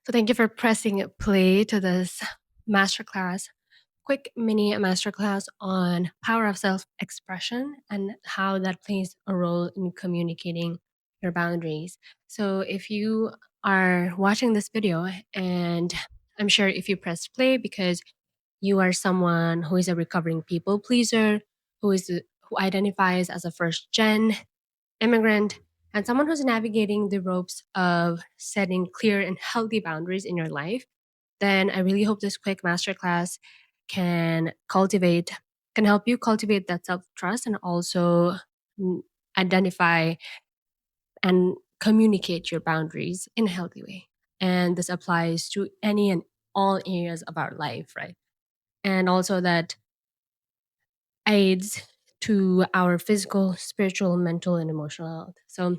So thank you for pressing play to this masterclass, quick mini masterclass on power of self-expression and how that plays a role in communicating your boundaries. So if you are watching this video, and I'm sure if you press play because you are someone who is a recovering people pleaser, who identifies as a first gen immigrant, and someone who's navigating the ropes of setting clear and healthy boundaries in your life, then I really hope this quick masterclass can cultivate, can help you cultivate that self trust and also mm, identify and communicate your boundaries in a healthy way. And this applies to any and all areas of our life, right? And also that aids to our physical, spiritual, mental, and emotional health. So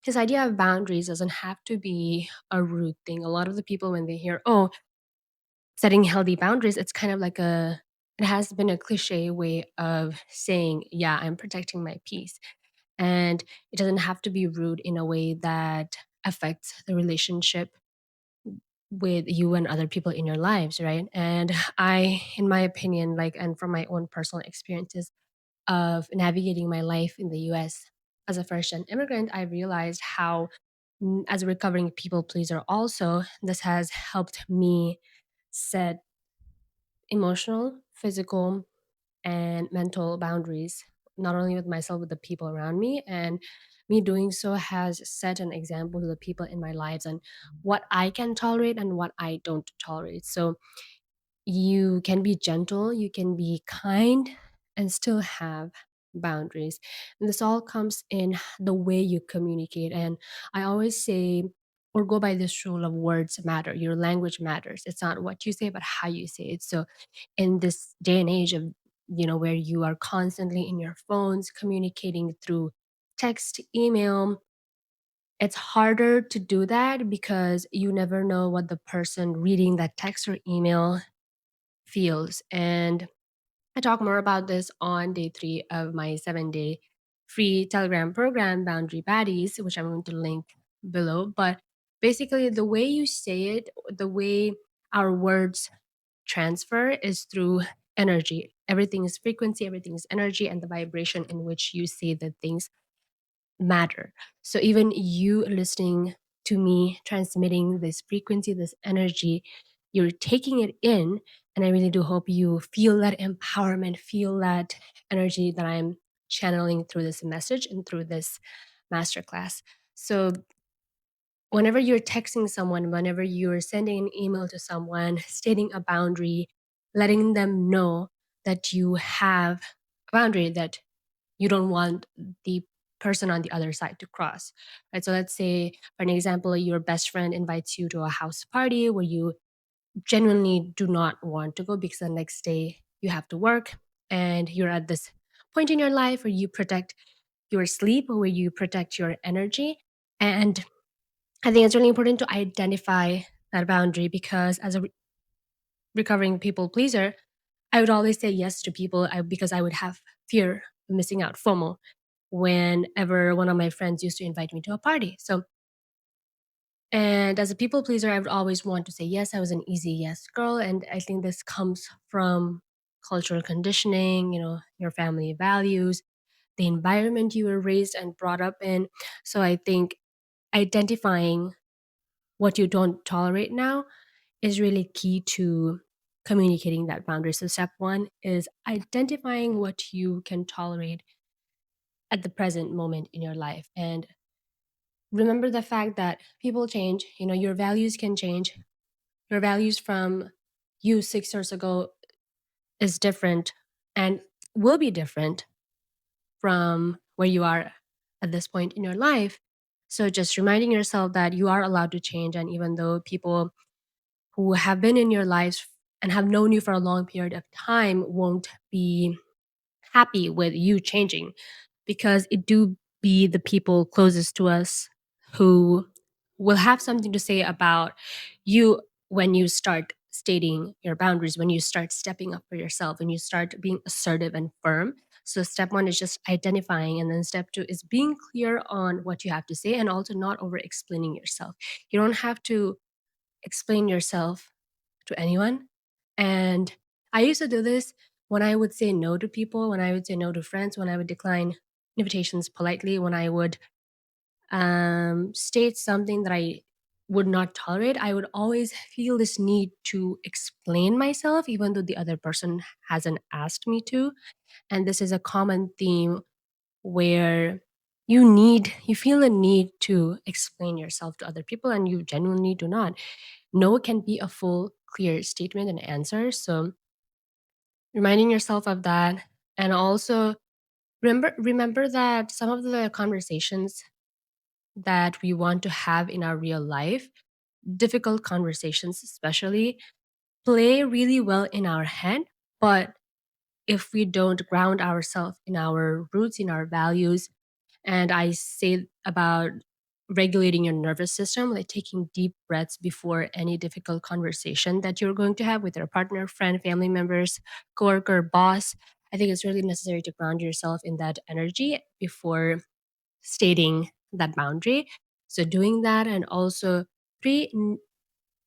this idea of boundaries doesn't have to be a rude thing. A lot of the people, when they hear, oh, setting healthy boundaries, it's kind of like it has been a cliche way of saying, yeah, I'm protecting my peace. And it doesn't have to be rude in a way that affects the relationship with you and other people in your lives, right? And in my opinion, like, and from my own personal experiences of navigating my life in the US as a first gen immigrant, I realized how, as a recovering people pleaser, also, this has helped me set emotional, physical, and mental boundaries, not only with myself, with the people around me. And me doing so has set an example to the people in my lives and what I can tolerate and what I don't tolerate. So you can be gentle, you can be kind, and still have boundaries. And this all comes in the way you communicate. And I always say, or go by this rule of words matter. Your language matters. It's not what you say, but how you say it. So in this day and age of, where you are constantly in your phones communicating through text, email, it's harder to do that because you never know what the person reading that text or email feels. And I talk more about this on day 3 of my 7-day free Telegram program, Boundary Baddies, which I'm going to link below. But basically, the way you say it, the way our words transfer is through energy. Everything is frequency, everything is energy, and the vibration in which you say the things matter. So even you listening to me transmitting this frequency, this energy, you're taking it in. And I really do hope you feel that empowerment, feel that energy that I'm channeling through this message and through this masterclass. So whenever you're texting someone, whenever you're sending an email to someone, stating a boundary, letting them know that you have a boundary that you don't want the person on the other side to cross, right? So let's say, for an example, your best friend invites you to a house party where you genuinely do not want to go because the next day you have to work and you're at this point in your life where you protect your sleep, where you protect your energy. And I think it's really important to identify that boundary because as a recovering people pleaser, I would always say yes to people because I would have fear of missing out, FOMO, whenever one of my friends used to invite me to a party. So, and as a people pleaser, I would always want to say yes. I was an easy yes girl. And I think this comes from cultural conditioning, your family values, the environment you were raised and brought up in. So I think identifying what you don't tolerate now is really key to communicating that boundary. So, step one is identifying what you can tolerate at the present moment in your life. And remember the fact that people change, your values can change. Your values from you 6 years ago is different and will be different from where you are at this point in your life. So, just reminding yourself that you are allowed to change. And even though people who have been in your lives and have known you for a long period of time won't be happy with you changing, because it do be the people closest to us who will have something to say about you when you start stating your boundaries, when you start stepping up for yourself, when you start being assertive and firm. So step one is just identifying, and then step two is being clear on what you have to say and also not over explaining yourself. You don't have to explain yourself to anyone. And I used to do this when I would say no to people, when I would say no to friends, when I would decline invitations politely, when I would state something that I would not tolerate. I would always feel this need to explain myself, even though the other person hasn't asked me to. And this is a common theme where you feel a need to explain yourself to other people, and you genuinely do not. No can be a full, clear statement and answer. So reminding yourself of that, and also remember that some of the conversations that we want to have in our real life, difficult conversations especially, play really well in our head. But if we don't ground ourselves in our roots, in our values, and I say about regulating your nervous system, like taking deep breaths before any difficult conversation that you're going to have with your partner, friend, family members, coworker, boss. I think it's really necessary to ground yourself in that energy before stating that boundary. So doing that, and also pre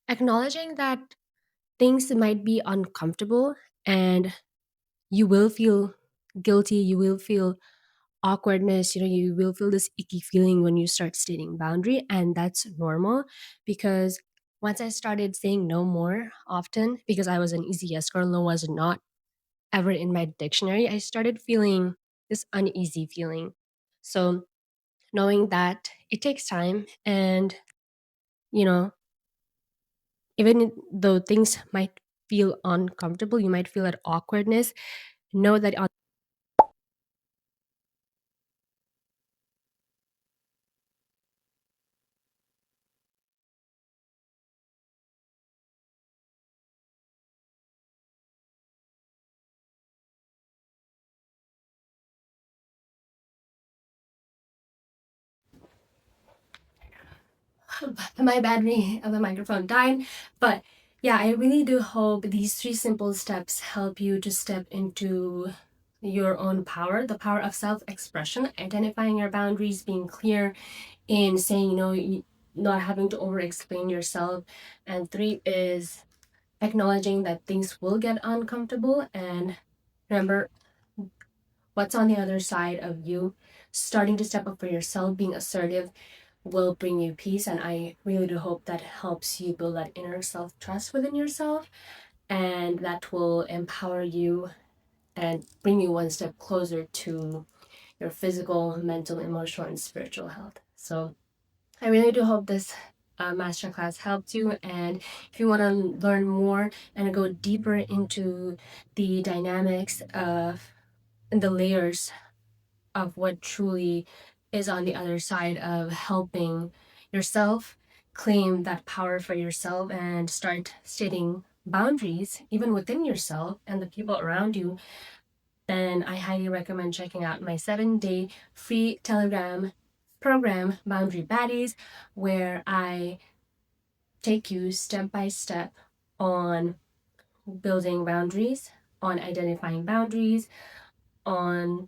acknowledging that things might be uncomfortable, and you will feel guilty, you will feel awkwardness, you will feel this icky feeling when you start stating boundary, and that's normal. Because once I started saying no more often, because I was an easy yes girl, no was not ever in my dictionary, I started feeling this uneasy feeling. So knowing that it takes time, and you know though things might feel uncomfortable, you might feel that awkwardness, know that on my battery of the microphone died. But yeah, I really do hope these three simple steps help you to step into your own power, the power of self-expression, identifying your boundaries, being clear in saying no, not having to over explain yourself. And three is acknowledging that things will get uncomfortable, and remember what's on the other side of you starting to step up for yourself, being assertive, will bring you peace. And I really do hope that helps you build that inner self trust within yourself, and that will empower you and bring you one step closer to your physical, mental, emotional, and spiritual health. So I really do hope this masterclass helped you. And if you want to learn more and go deeper into the dynamics of and the layers of what truly is on the other side of helping yourself claim that power for yourself and start setting boundaries even within yourself and the people around you, then I highly recommend checking out my 7-day free Telegram program, Boundary Baddies, where I take you step by step on building boundaries, on identifying boundaries, on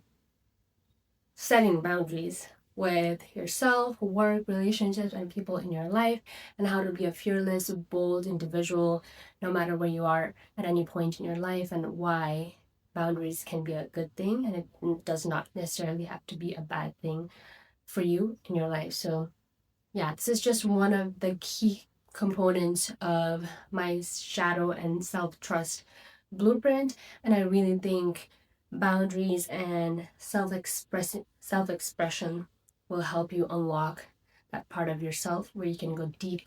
setting boundaries with yourself, work, relationships, and people in your life, and how to be a fearless, bold individual no matter where you are at any point in your life, and why boundaries can be a good thing and it does not necessarily have to be a bad thing for you in your life. So yeah, this is just one of the key components of my shadow and self trust blueprint. And I really think boundaries and self expression will help you unlock that part of yourself where you can go deep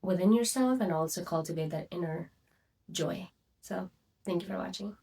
within yourself and also cultivate that inner joy. So thank you for watching.